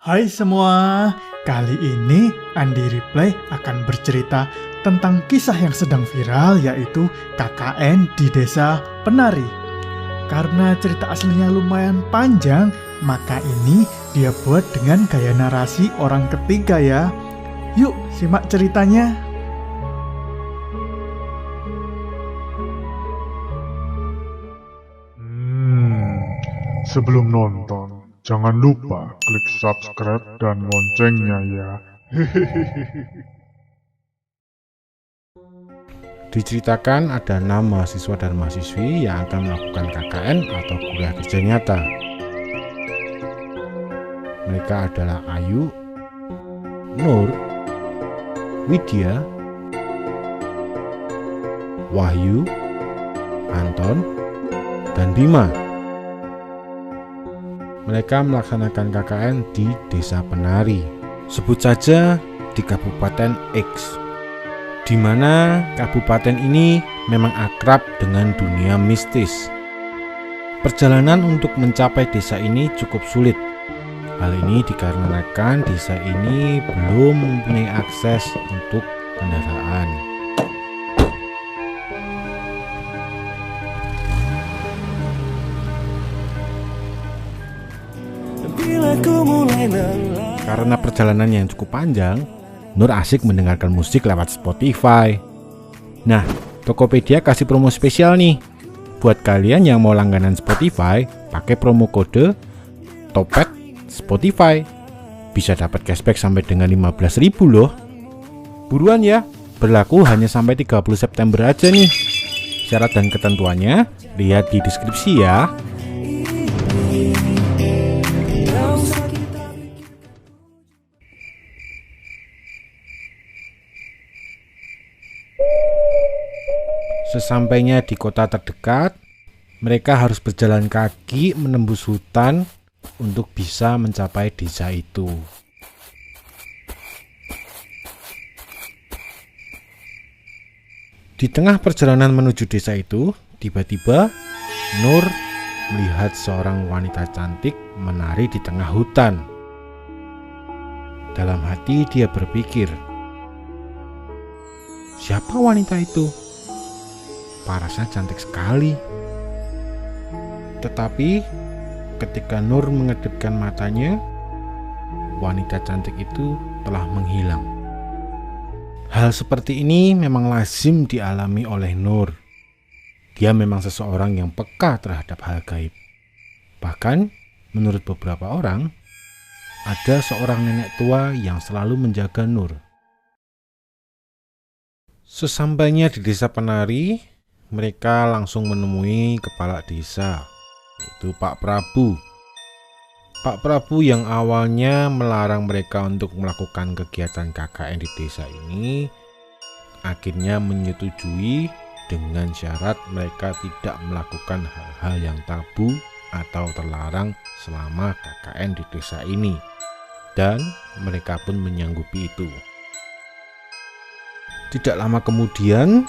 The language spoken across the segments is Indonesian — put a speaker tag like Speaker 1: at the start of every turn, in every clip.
Speaker 1: Hai semua, kali ini Andi Replay akan bercerita tentang kisah yang sedang viral, yaitu KKN di Desa Penari. Karena cerita aslinya lumayan panjang, maka ini dia buat dengan gaya narasi orang ketiga ya. Yuk simak ceritanya.
Speaker 2: Sebelum nonton, jangan lupa klik subscribe dan loncengnya ya.
Speaker 3: Diceritakan ada 6 mahasiswa dan mahasiswi yang akan melakukan KKN atau kuliah kerja nyata. Mereka adalah Ayu, Nur, Widya, Wahyu, Anton, dan Bima. Mereka melaksanakan KKN di Desa Penari, sebut saja di Kabupaten X, di mana kabupaten ini memang akrab dengan dunia mistis. Perjalanan untuk mencapai desa ini cukup sulit. Hal ini dikarenakan desa ini belum mempunyai akses untuk kendaraan. Karena perjalanan yang cukup panjang, Nur asik mendengarkan musik lewat Spotify. Nah, Tokopedia kasih promo spesial nih. Buat kalian yang mau langganan Spotify, pakai promo kode Topet Spotify. Bisa dapat cashback sampai dengan 15.000 loh. Buruan ya, berlaku hanya sampai 30 September aja nih. Syarat dan ketentuannya lihat di deskripsi ya. Sesampainya di kota terdekat, mereka harus berjalan kaki menembus hutan untuk bisa mencapai desa itu. Di tengah perjalanan menuju desa itu, tiba-tiba Nur melihat seorang wanita cantik menari di tengah hutan. Dalam hati dia berpikir, siapa wanita itu? Parasnya cantik sekali. Tetapi ketika Nur mengedipkan matanya, wanita cantik itu telah menghilang. Hal seperti ini memang lazim dialami oleh Nur. Dia memang seseorang yang peka terhadap hal gaib. Bahkan menurut beberapa orang, ada seorang nenek tua yang selalu menjaga Nur. Sesampainya di Desa Penari, mereka langsung menemui kepala desa, yaitu Pak Prabu. Pak Prabu yang awalnya melarang mereka untuk melakukan kegiatan KKN di desa ini, akhirnya menyetujui dengan syarat mereka tidak melakukan hal-hal yang tabu atau terlarang selama KKN di desa ini. Dan mereka pun menyanggupi itu. Tidak lama kemudian,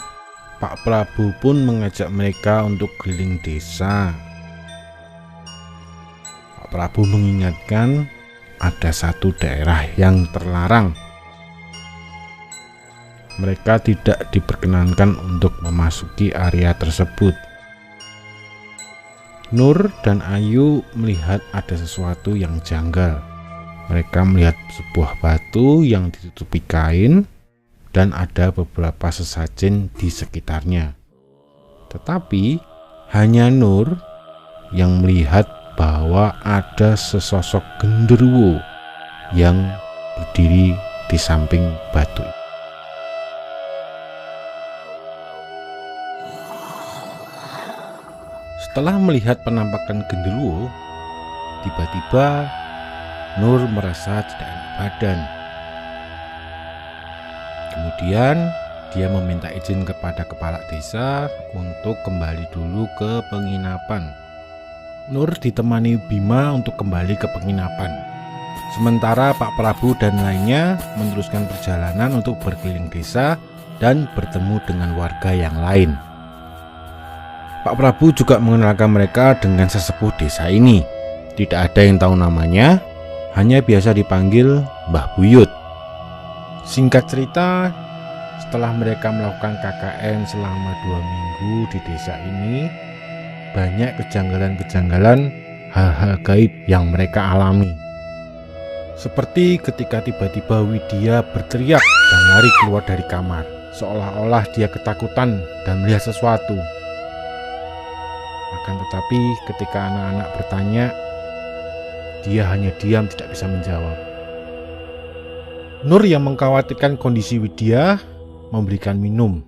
Speaker 3: Pak Prabu pun mengajak mereka untuk keliling desa. Pak Prabu mengingatkan ada satu daerah yang terlarang. Mereka tidak diperkenankan untuk memasuki area tersebut. Nur dan Ayu melihat ada sesuatu yang janggal. Mereka melihat sebuah batu yang ditutupi kain dan ada beberapa sesajen di sekitarnya. Tetapi hanya Nur yang melihat bahwa ada sesosok genderuwo yang berdiri di samping batu. Setelah melihat penampakan genderuwo, tiba-tiba Nur merasa tidak enak badan. Kemudian dia meminta izin kepada kepala desa untuk kembali dulu ke penginapan. Nur ditemani Bima untuk kembali ke penginapan. Sementara Pak Prabu dan lainnya meneruskan perjalanan untuk berkeliling desa dan bertemu dengan warga yang lain. Pak Prabu juga mengenalkan mereka dengan sesepuh desa ini. Tidak ada yang tahu namanya, hanya biasa dipanggil Mbah Buyut. Singkat cerita, setelah mereka melakukan KKN selama 2 minggu di desa ini, banyak kejanggalan-kejanggalan, hal-hal gaib yang mereka alami. Seperti ketika tiba-tiba Widya berteriak dan lari keluar dari kamar, seolah-olah dia ketakutan dan melihat sesuatu. Akan tetapi ketika anak-anak bertanya, dia hanya diam, tidak bisa menjawab. Nur yang mengkhawatirkan kondisi Widya memberikan minum.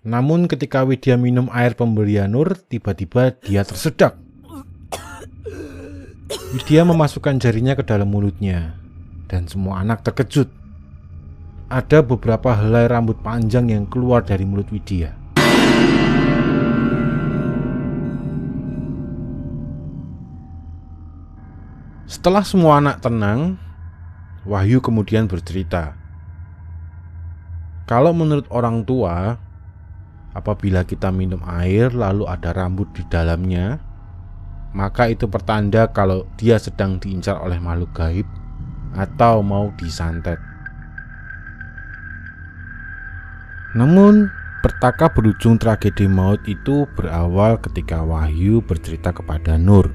Speaker 3: Namun ketika Widya minum air pemberian Nur, tiba-tiba dia tersedak. Widya memasukkan jarinya ke dalam mulutnya, dan semua anak terkejut. Ada beberapa helai rambut panjang yang keluar dari mulut Widya. Setelah semua anak tenang, Wahyu kemudian bercerita. Kalau menurut orang tua, apabila kita minum air lalu ada rambut di dalamnya, maka itu pertanda kalau dia sedang diincar oleh makhluk gaib atau mau disantet. Namun, petaka berujung tragedi maut itu berawal ketika Wahyu bercerita kepada Nur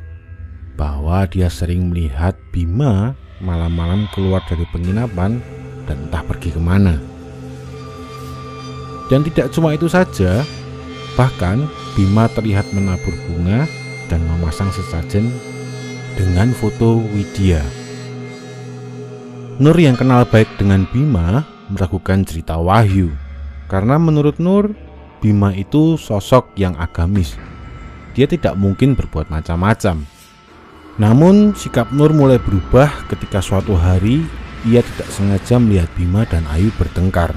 Speaker 3: bahwa dia sering melihat Bima malam-malam keluar dari penginapan dan entah pergi kemana. Dan tidak cuma itu saja, bahkan Bima terlihat menabur bunga dan memasang sesajen dengan foto Widya. Nur yang kenal baik dengan Bima meragukan cerita Wahyu, karena menurut Nur, Bima itu sosok yang agamis. Dia tidak mungkin berbuat macam-macam. Namun sikap Nur mulai berubah ketika suatu hari ia tidak sengaja melihat Bima dan Ayu bertengkar.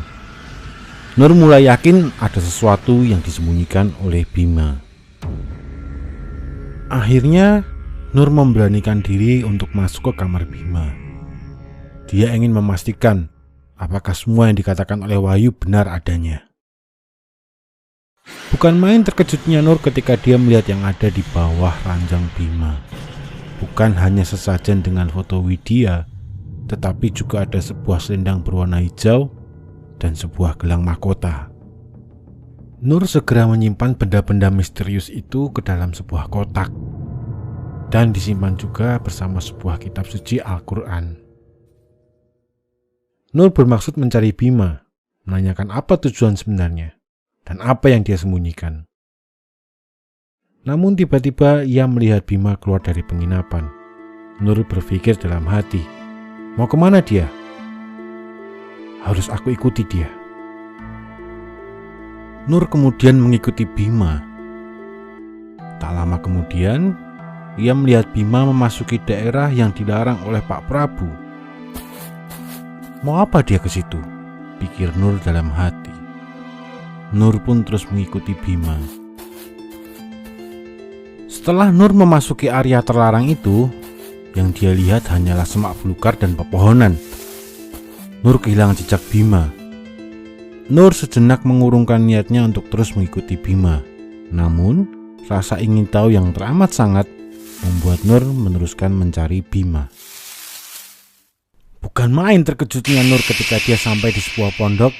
Speaker 3: Nur mulai yakin ada sesuatu yang disembunyikan oleh Bima. Akhirnya Nur memberanikan diri untuk masuk ke kamar Bima. Dia ingin memastikan apakah semua yang dikatakan oleh Wahyu benar adanya. Bukan main terkejutnya Nur ketika dia melihat yang ada di bawah ranjang Bima. Bukan hanya sesajen dengan foto Widya, tetapi juga ada sebuah selendang berwarna hijau dan sebuah gelang mahkota. Nur segera menyimpan benda-benda misterius itu ke dalam sebuah kotak dan disimpan juga bersama sebuah kitab suci Al-Quran. Nur bermaksud mencari Bima, menanyakan apa tujuan sebenarnya dan apa yang dia sembunyikan. Namun tiba-tiba ia melihat Bima keluar dari penginapan. Nur berpikir dalam hati, mau kemana dia? Harus aku ikuti dia. Nur kemudian mengikuti Bima. Tak lama kemudian, ia melihat Bima memasuki daerah yang dilarang oleh Pak Prabu. Mau apa dia ke situ? Pikir Nur dalam hati. Nur pun terus mengikuti Bima. Setelah Nur memasuki area terlarang itu, yang dia lihat hanyalah semak belukar dan pepohonan. Nur kehilangan jejak Bima. Nur sejenak mengurungkan niatnya untuk terus mengikuti Bima. Namun, rasa ingin tahu yang teramat sangat membuat Nur meneruskan mencari Bima. Bukan main terkejutnya Nur ketika dia sampai di sebuah pondok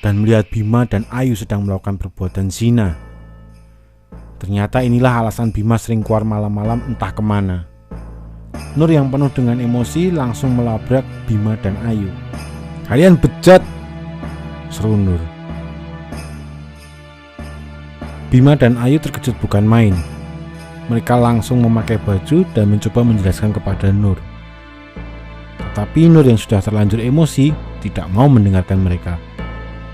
Speaker 3: dan melihat Bima dan Ayu sedang melakukan perbuatan zina. Ternyata inilah alasan Bima sering keluar malam-malam entah kemana. Nur yang penuh dengan emosi langsung melabrak Bima dan Ayu. "Kalian bejat!" seru Nur. Bima dan Ayu terkejut bukan main. Mereka langsung memakai baju dan mencoba menjelaskan kepada Nur. Tetapi Nur yang sudah terlanjur emosi tidak mau mendengarkan mereka.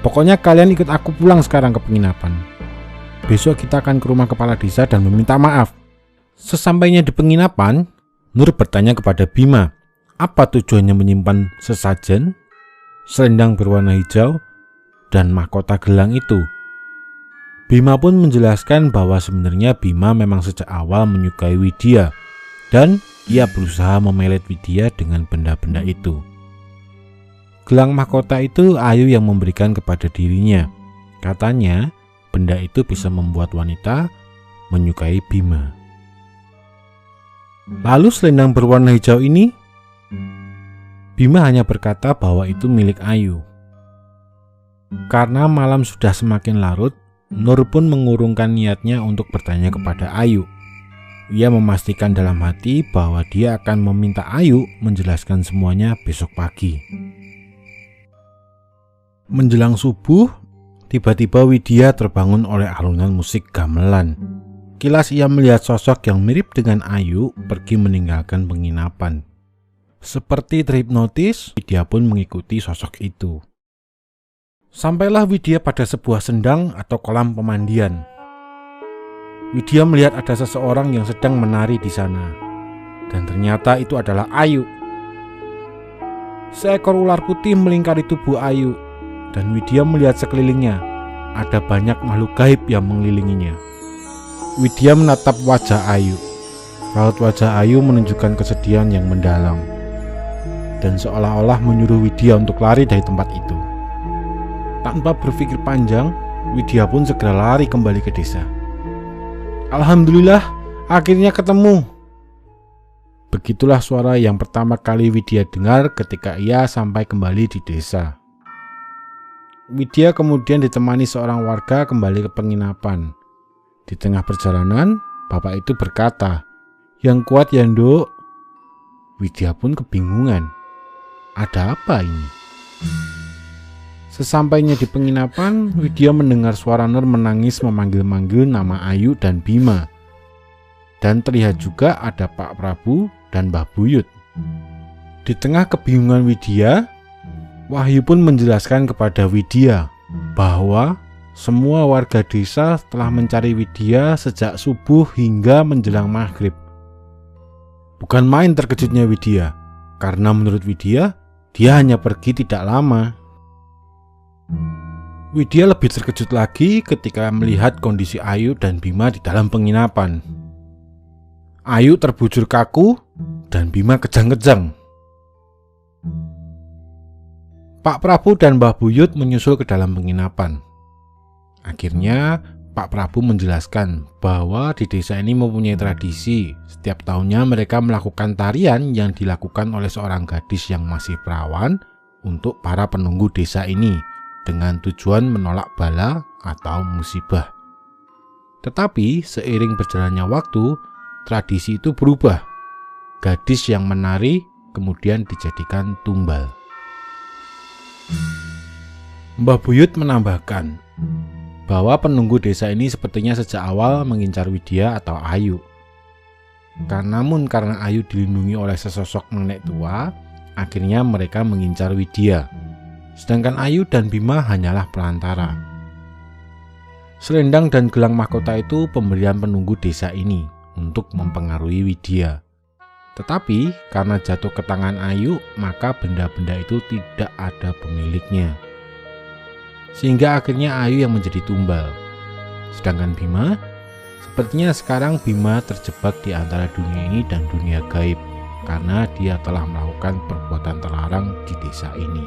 Speaker 3: "Pokoknya kalian ikut aku pulang sekarang ke penginapan. Besok kita akan ke rumah kepala desa dan meminta maaf." Sesampainya di penginapan, Nur bertanya kepada Bima, apa tujuannya menyimpan sesajen, selendang berwarna hijau, dan mahkota gelang itu. Bima pun menjelaskan bahwa sebenarnya Bima memang sejak awal menyukai Widya, dan ia berusaha memelet Widya dengan benda-benda itu. Gelang mahkota itu Ayu yang memberikan kepada dirinya. Katanya, benda itu bisa membuat wanita menyukai Bima. Lalu selendang berwarna hijau ini Bima hanya berkata bahwa itu milik Ayu. Karena malam sudah semakin larut, Nur pun mengurungkan niatnya untuk bertanya kepada Ayu. Ia memastikan dalam hati bahwa dia akan meminta Ayu menjelaskan semuanya besok pagi. Menjelang subuh, tiba-tiba Widya terbangun oleh alunan musik gamelan. Kilas ia melihat sosok yang mirip dengan Ayu pergi meninggalkan penginapan. Seperti terhipnotis, Widya pun mengikuti sosok itu. Sampailah Widya pada sebuah sendang atau kolam pemandian. Widya melihat ada seseorang yang sedang menari di sana. Dan ternyata itu adalah Ayu. Seekor ular putih melingkari tubuh Ayu. Dan Widya melihat sekelilingnya. Ada banyak makhluk gaib yang mengelilinginya. Widya menatap wajah Ayu. Raut wajah Ayu menunjukkan kesedihan yang mendalam. Dan seolah-olah menyuruh Widya untuk lari dari tempat itu. Tanpa berpikir panjang, Widya pun segera lari kembali ke desa. Alhamdulillah, akhirnya ketemu. Begitulah suara yang pertama kali Widya dengar ketika ia sampai kembali di desa. Widya kemudian ditemani seorang warga kembali ke penginapan. Di tengah perjalanan, bapak itu berkata, "Yang kuat ya, Nduk." Widya pun kebingungan. Ada apa ini? Sesampainya di penginapan, Widya mendengar suara Nur menangis memanggil-manggil nama Ayu dan Bima. Dan terlihat juga ada Pak Prabu dan Mbah Buyut. Di tengah kebingungan Widya, Wahyu pun menjelaskan kepada Widya bahwa semua warga desa telah mencari Widya sejak subuh hingga menjelang maghrib. Bukan main terkejutnya Widya, karena menurut Widya, dia hanya pergi tidak lama. Widya lebih terkejut lagi ketika melihat kondisi Ayu dan Bima di dalam penginapan. Ayu terbujur kaku dan Bima kejang-kejang. Pak Prabu dan Mbah Buyut menyusul ke dalam penginapan. Akhirnya Pak Prabu menjelaskan bahwa di desa ini mempunyai tradisi. Setiap tahunnya mereka melakukan tarian yang dilakukan oleh seorang gadis yang masih perawan untuk para penunggu desa ini, dengan tujuan menolak bala atau musibah. Tetapi seiring berjalannya waktu, tradisi itu berubah. Gadis yang menari kemudian dijadikan tumbal. Mbah Buyut menambahkan bahwa penunggu desa ini sepertinya sejak awal mengincar Widya atau Ayu. Karena Ayu dilindungi oleh sesosok nenek tua, akhirnya mereka mengincar Widya. Sedangkan Ayu dan Bima hanyalah perantara. Selendang dan gelang mahkota itu pemberian penunggu desa ini untuk mempengaruhi Widya. Tetapi karena jatuh ke tangan Ayu, maka benda-benda itu tidak ada pemiliknya. Sehingga akhirnya Ayu yang menjadi tumbal. Sedangkan Bima, sepertinya sekarang Bima terjebak di antara dunia ini dan dunia gaib, karena dia telah melakukan perbuatan terlarang di desa ini.